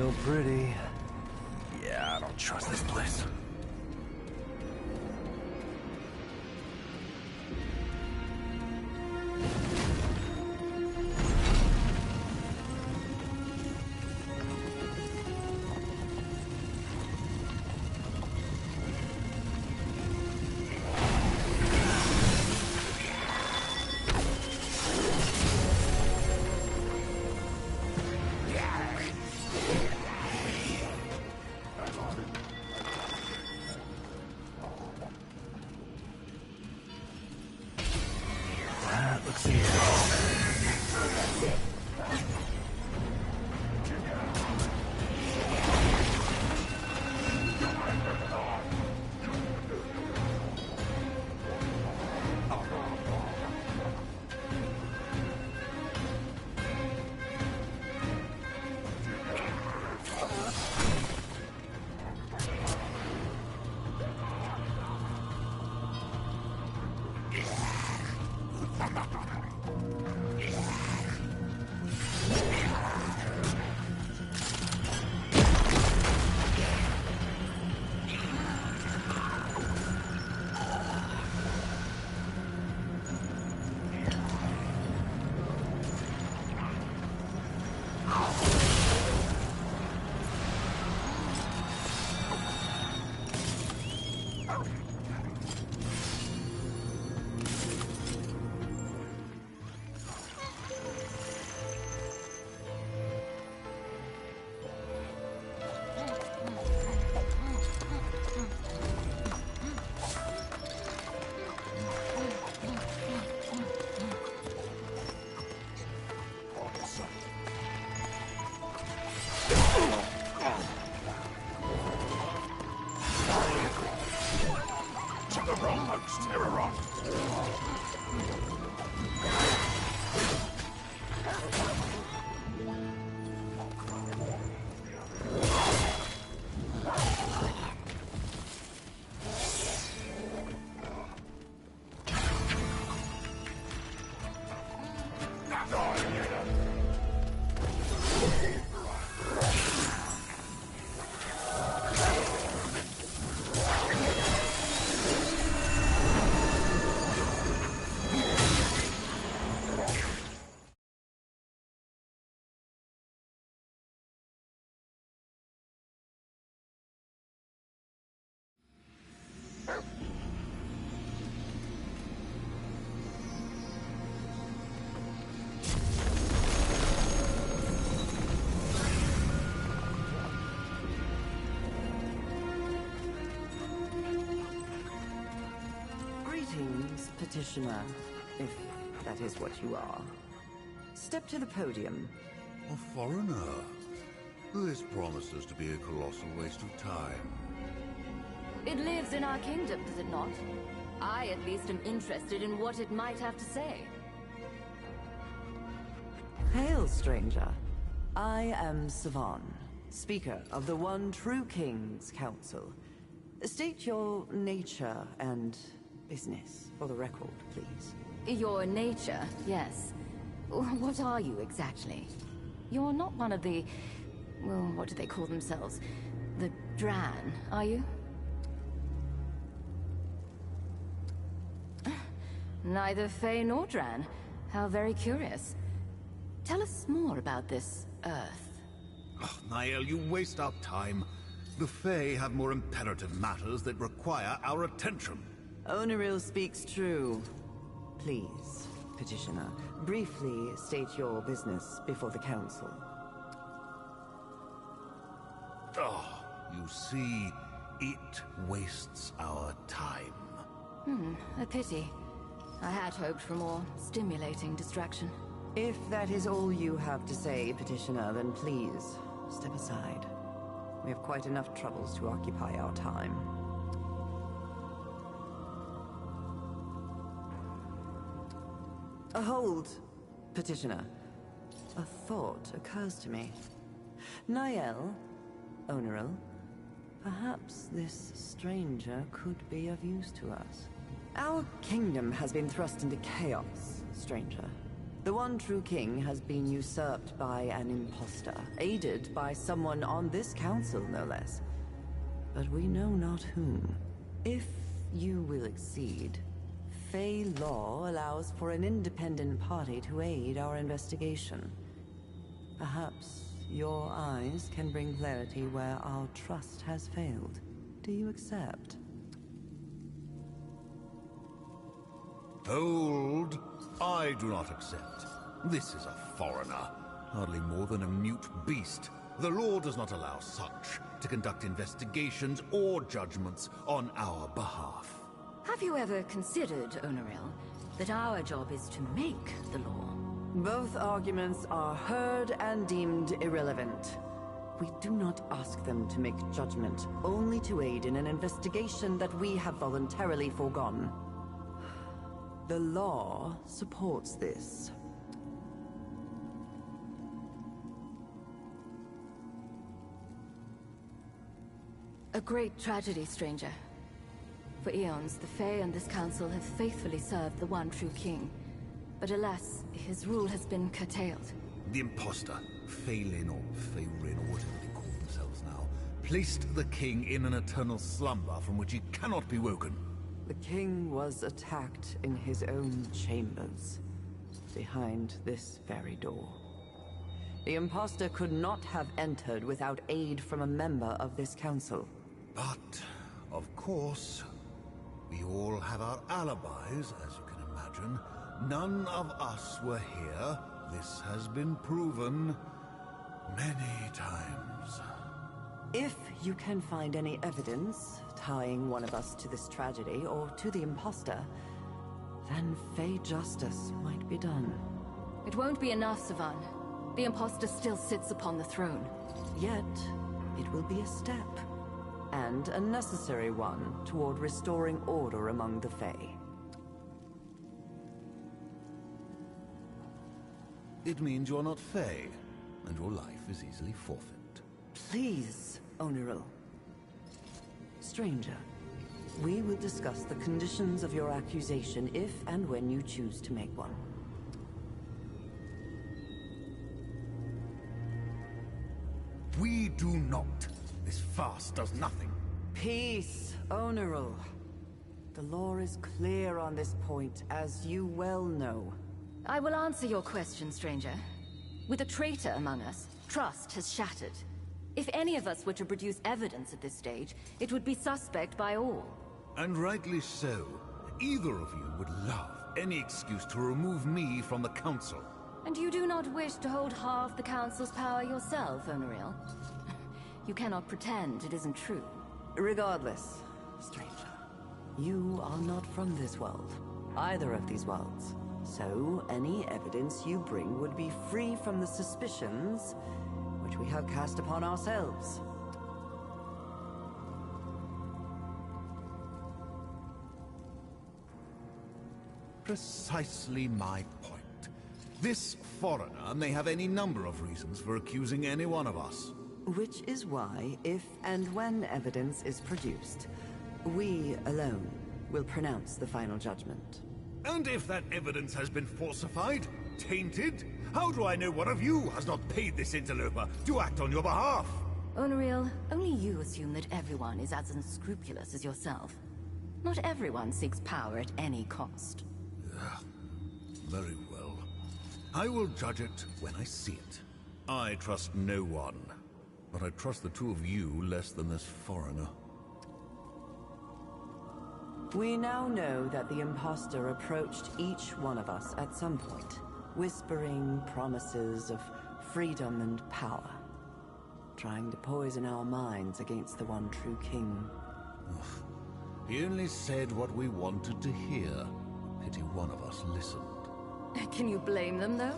so pretty. Yeah, I don't trust this place. Looks easy. Greetings, petitioner, if that is what you are. Step to the podium. A foreigner? This promises to be a colossal waste of time. It lives in our kingdom, does it not? I at least am interested in what it might have to say. Hail, stranger. I am Savan, speaker of the One True King's Council. State your nature and business for the record, please. Your nature, yes. What are you exactly? You're not one of the... well, what do they call themselves? The Dran, are you? Neither Fae nor Dran. How very curious. Tell us more about this Earth. Oh, Niall, you waste our time. The Fae have more imperative matters that require our attention. Oneril speaks true. Please, petitioner, briefly state your business before the council. Oh, you see, it wastes our time. A pity. I had hoped for more stimulating distraction. If that is all you have to say, petitioner, then please, step aside. We have quite enough troubles to occupy our time. Hold, petitioner. A thought occurs to me. Niall, Oneril, perhaps this stranger could be of use to us. Our kingdom has been thrust into chaos, stranger. The one true king has been usurped by an impostor, aided by someone on this council, no less. But we know not whom. If you will accede, Fey law allows for an independent party to aid our investigation. Perhaps your eyes can bring clarity where our trust has failed. Do you accept? Hold! I do not accept. This is a foreigner, hardly more than a mute beast. The law does not allow such to conduct investigations or judgments on our behalf. Have you ever considered, Onoril, that our job is to make the law? Both arguments are heard and deemed irrelevant. We do not ask them to make judgment, only to aid in an investigation that we have voluntarily foregone. The law supports this. A great tragedy, stranger. For eons, the Fae and this council have faithfully served the one true king. But alas, his rule has been curtailed. The impostor, Phelan or Feyrin or whatever they call themselves now, placed the king in an eternal slumber from which he cannot be woken. The king was attacked in his own chambers, behind this very door. The impostor could not have entered without aid from a member of this council. But, of course, we all have our alibis, as you can imagine. None of us were here. This has been proven many times. If you can find any evidence tying one of us to this tragedy or to the impostor, then Fey justice might be done. It won't be enough, Savan. The impostor still sits upon the throne. Yet, it will be a step, and a necessary one toward restoring order among the Fae. It means you are not Fey, and your life is easily forfeit. Please, Onoril. Stranger, we will discuss the conditions of your accusation if and when you choose to make one. We do not. This farce does nothing. Peace, Onoril. The law is clear on this point, as you well know. I will answer your question, stranger. With a traitor among us, trust has shattered. If any of us were to produce evidence at this stage, it would be suspect by all. And rightly so. Either of you would love any excuse to remove me from the council. And you do not wish to hold half the council's power yourself, Onoril? You cannot pretend it isn't true. Regardless, stranger, you are not from this world, either of these worlds. So, any evidence you bring would be free from the suspicions which we have cast upon ourselves. Precisely my point. This foreigner may have any number of reasons for accusing any one of us. Which is why, if and when evidence is produced, we alone will pronounce the final judgment. And if that evidence has been falsified, tainted, how do I know one of you has not paid this interloper to act on your behalf? Onoril, only you assume that everyone is as unscrupulous as yourself. Not everyone seeks power at any cost. Very well. I will judge it when I see it. I trust no one, but I trust the two of you less than this foreigner. We now know that the impostor approached each one of us at some point, whispering promises of freedom and power, trying to poison our minds against the one true king. He only said what we wanted to hear. Pity one of us listened. Can you blame them, though?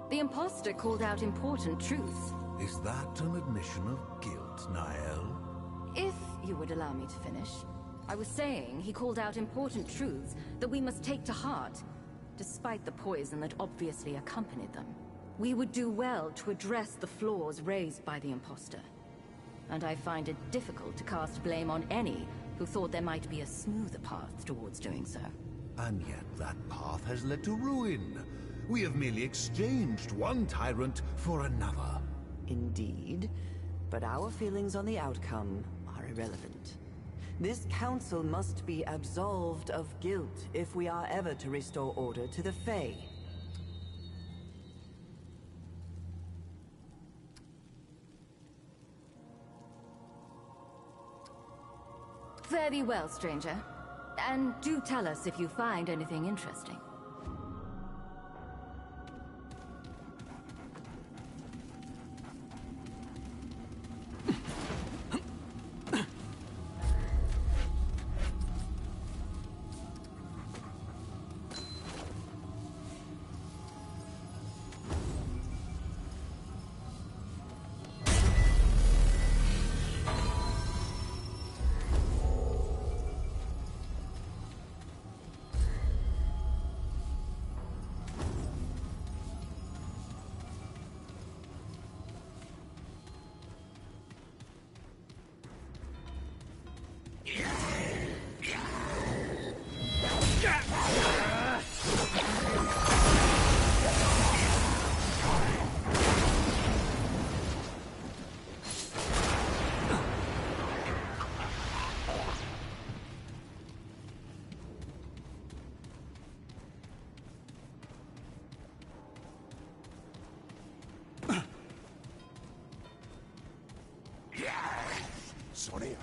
The impostor called out important truths. Is that an admission of guilt, Nael? If you would allow me to finish. I was saying he called out important truths that we must take to heart, despite the poison that obviously accompanied them. We would do well to address the flaws raised by the impostor. And I find it difficult to cast blame on any who thought there might be a smoother path towards doing so. And yet that path has led to ruin. We have merely exchanged one tyrant for another. Indeed, but our feelings on the outcome are irrelevant. This council must be absolved of guilt if we are ever to restore order to the Fae. Fare thee well, stranger. And do tell us if you find anything interesting. Sonia.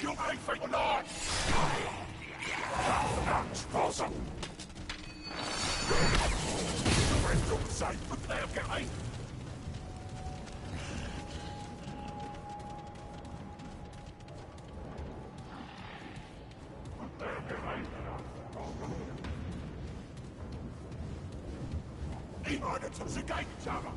You ain't for not! Sprossen! Du seid geheim! Ich meine zum Geigenjahre!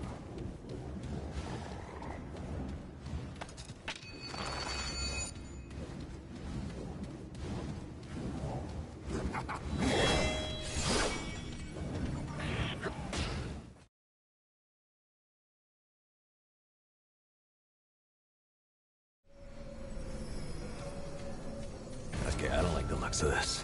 Okay, I don't like the looks of this.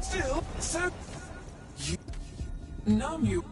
Still, sir, you numb you.